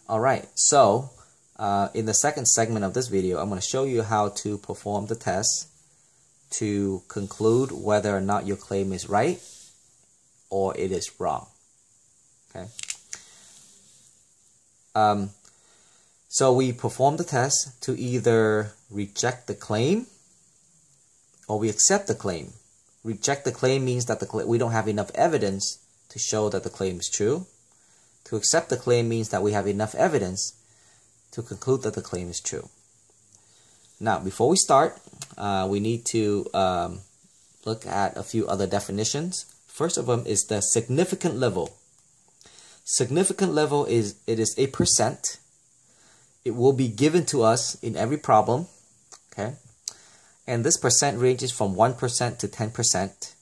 Alright, so in the second segment of this video, I'm going to show you how to perform the test to conclude whether or not your claim is right or it is wrong. Okay. So we perform the test to either reject the claim or we accept the claim. Reject the claim means that we don't have enough evidence to show that the claim is true. To accept the claim means that we have enough evidence to conclude that the claim is true. Now, before we start, we need to look at a few other definitions. First of them is the significant level. Significant level is a percent. It will be given to us in every problem. Okay, and this percent ranges from 1% to 10%,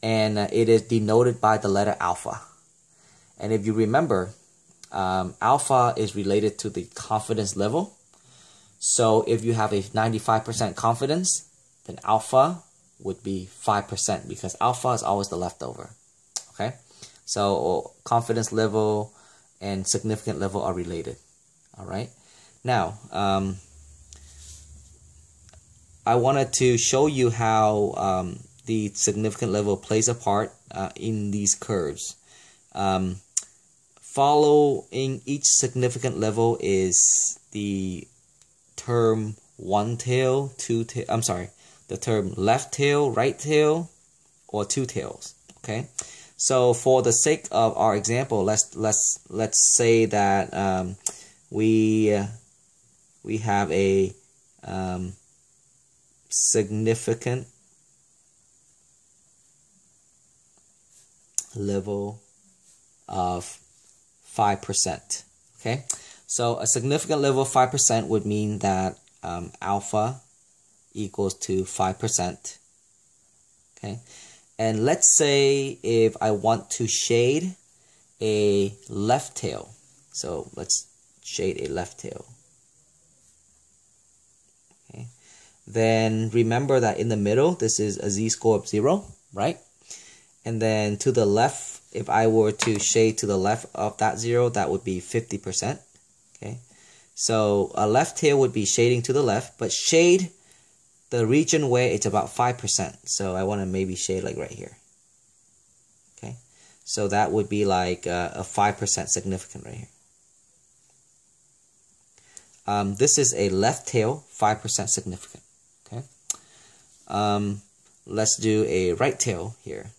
and it is denoted by the letter alpha. And if you remember, alpha is related to the confidence level. So if you have a 95% confidence, then alpha would be 5% because alpha is always the leftover. Okay, so confidence level and significant level are related. All right. Now, I wanted to show you how the significant level plays a part in these curves. Following each significant level is the term one tail, two tail. I'm sorry, the term left tail, right tail, or two tails. Okay, so for the sake of our example, let's say that we have a significant level of 5%. Okay, so a significant level of 5% would mean that alpha equals to 5%. Okay, and let's say if I want to shade a left tail, so let's shade a left tail. Okay, then remember that in the middle, this is a z-score of 0, right? And then to the left, if I were to shade to the left of that 0, that would be 50%. Okay, so a left tail would be shading to the left, but shade the region where it's about 5%. So I want to maybe shade like right here. Okay, so that would be like a 5% significant right here. This is a left tail, 5% significant. Okay, let's do a right tail here.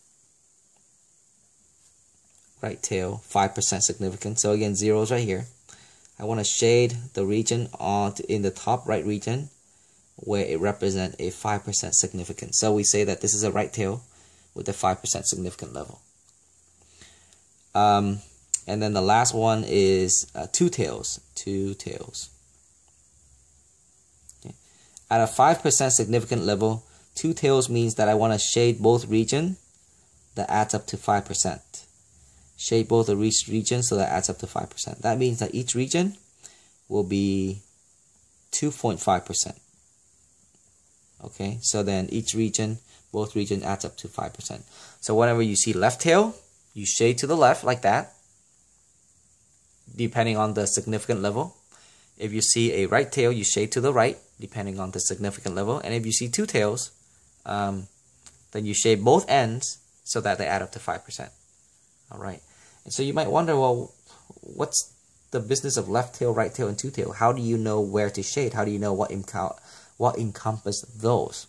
Right tail, 5% significant. So again, 0 is right here. I want to shade the region in the top right region where it represents a 5% significant. So we say that this is a right tail with a 5% significant level. And then the last one is two tails. Two tails. Okay. At a 5% significant level, two tails means that I want to shade both regions that adds up to 5%. Shade both of each region, so that adds up to 5%. That means that each region will be 2.5%. Okay, so then each region, both regions adds up to 5%. So whenever you see left tail, you shade to the left like that, depending on the significant level. If you see a right tail, you shade to the right, depending on the significant level. And if you see two tails, then you shade both ends so that they add up to 5%. All right. And so you might wonder, well, what's the business of left tail, right tail, and two tail? How do you know where to shade? How do you know what encompass those?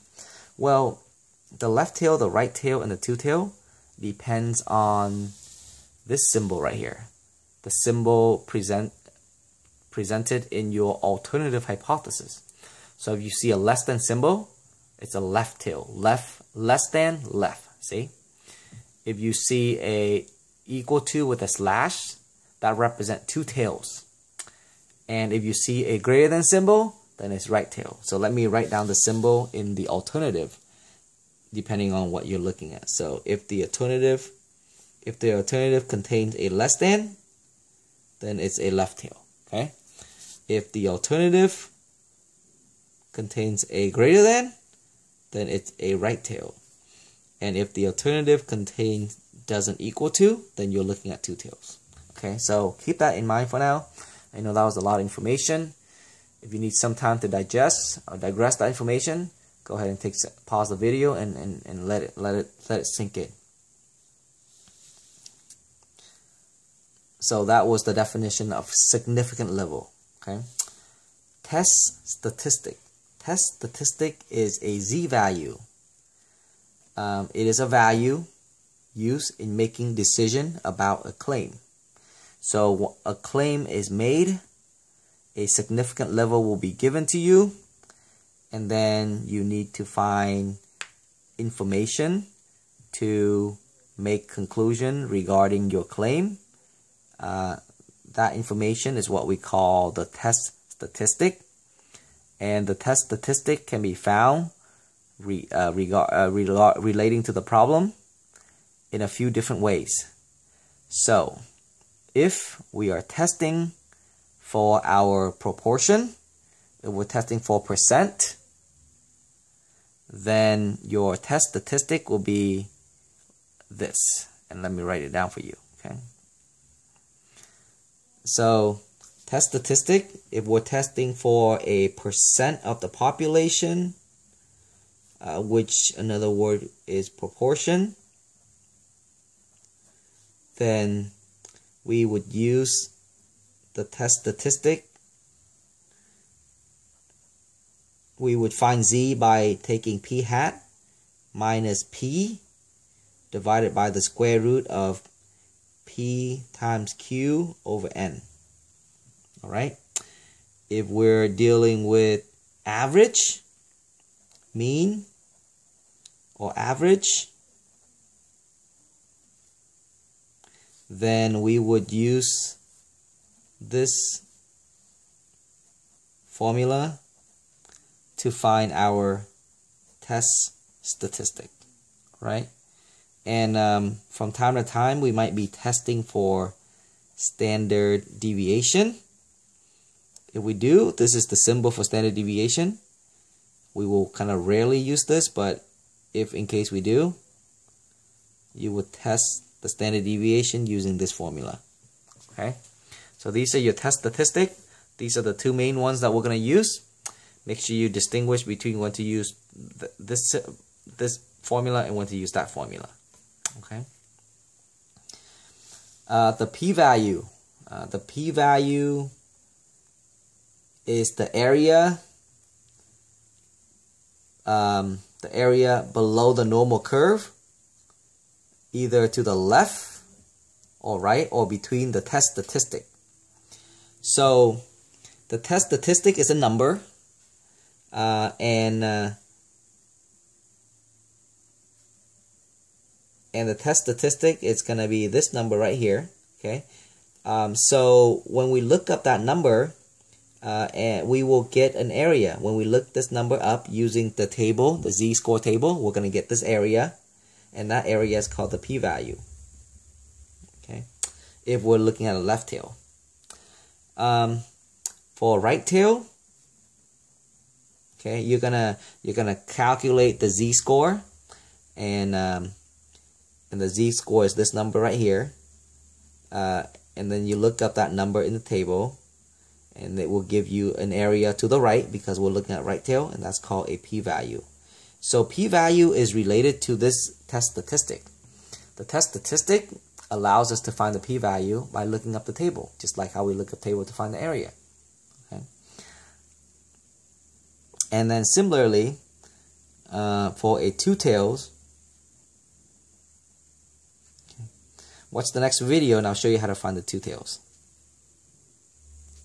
Well, the left tail, the right tail, and the two tail depends on this symbol right here. The symbol presented in your alternative hypothesis. So if you see a less than symbol, it's a left tail. Less than, left. See? If you see a equal to with a slash, that represents two tails. And if you see a greater than symbol, then it's right tail. So let me write down the symbol in the alternative, depending on what you're looking at. So if the alternative contains a less than, then it's a left tail. Okay. If the alternative contains a greater than, then it's a right tail. And if the alternative doesn't equal to, then you're looking at two tails. Okay, so keep that in mind for now. I know that was a lot of information. If you need some time to digest or digress that information, go ahead and pause the video and let it sink in. So that was the definition of significant level. Okay. Test statistic. Test statistic is a z-value. It is a value used in making decision about a claim. So a claim is made, a significant level will be given to you, and then you need to find information to make conclusion regarding your claim. That information is what we call the test statistic, and the test statistic can be found relating to the problem in a few different ways. So if we are testing for our proportion, if we're testing for percent, then your test statistic will be this. And let me write it down for you. Okay. So test statistic, if we're testing for a percent of the population, which another word is proportion, then we would use the test statistic. We would find z by taking p hat minus p divided by the square root of p times q over n. All right. If we're dealing with average, mean, or average, then we would use this formula to find our test statistic, right? And from time to time, we might be testing for standard deviation. If we do, this is the symbol for standard deviation. We will kind of rarely use this, but if in case we do, you would test the standard deviation using this formula. Okay, so these are your test statistic. These are the two main ones that we're going to use. Make sure you distinguish between when to use this formula and when to use that formula. Okay. The p-value. The p-value is the area below the normal curve, either to the left or right or between the test statistic. So the test statistic is a number, and the test statistic is going to be this number right here. Okay, so when we look up that number, and we will get an area. When we look this number up using the table, the z-score table, we're going to get this area, and that area is called the p-value. Okay, if we're looking at a left tail. For a right tail, okay, you're gonna calculate the z-score, and the z-score is this number right here, and then you look up that number in the table, and it will give you an area to the right because we're looking at right tail, and that's called a p-value. So p-value is related to this test statistic. The test statistic allows us to find the p-value by looking up the table, just like how we look up the table to find the area. Okay. And then similarly, for a two tails, okay, watch the next video and I'll show you how to find the two tails.